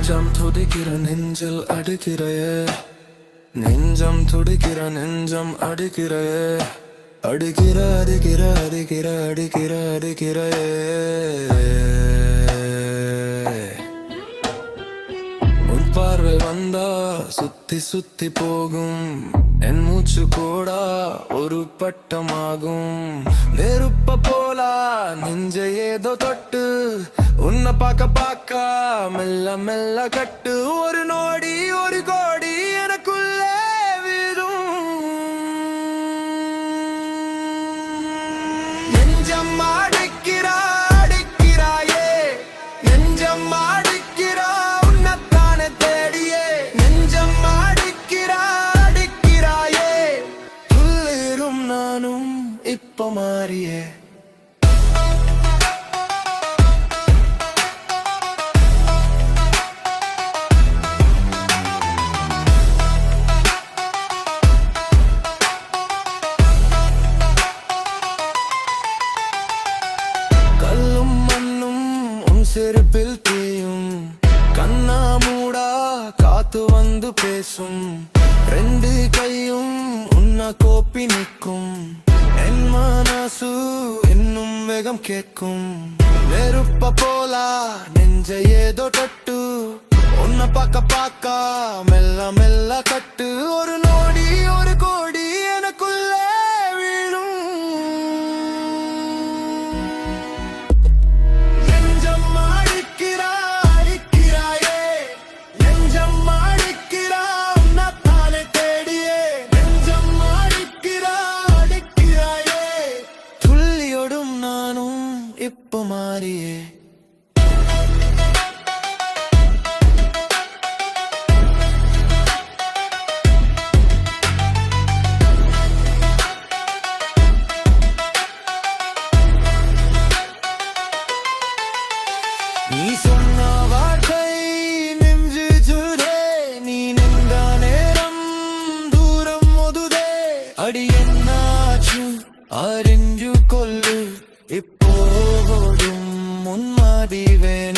நெஞ்சம் துடிக்கிற நெஞ்சில் அடிக்கிறையே நெஞ்சம் துடிக்கிற நெஞ்சம் அடிக்கிறையே அடிக்கிற அடிக்கிற அடிக்கிற அடிக்கிற அடிக்கிறையே உன் பார்வை வந்தா சுத்தி சுத்தி போகும் என் மூச்சு கூட ஒரு பட்டமாகும் நெருப்ப போலா நெஞ்ச ஏதோ தொட்டு உன்னை பார்க்க மெல்ல மெல்ல கட்டு ஒரு நோடி ஒரு கோடி எனக்குள்ளே வீரும் நெஞ்சம் அடிக்கிறா அடிக்கிறாயே நெஞ்சம் அடிக்கிறா உன்னைத்தானே தேடியே நெஞ்சம் அடிக்கிறா அடிக்கிறாயே துள்ளிரும் நானும் இப்ப மாறியே செருப்பில் தேயும் கண்ணா மூடா காத்து வந்து பேசும் ரெண்டு கையும் உன்ன கோப்பி நிற்கும் என் மனசு இன்னும் வேகம் கேட்கும் நெருப்ப போலா நெஞ்ச ஏதோ தொட்டு உன்னை பார்க்க மெல்ல மெல்ல கட்டு ஒரு நோடி ஒரு கோடி எனக்குள்ளே வீழும் இப்ப மாறியே நீ சொன்ன வார்த்தை நெஞ்சு சுடே நீ நின்ற நேரம் தூரம் ஒதுதே அடி என்னாச்சு அறிஞ்சு கொள்ளு இப்போதும் முன்மாதிவேன்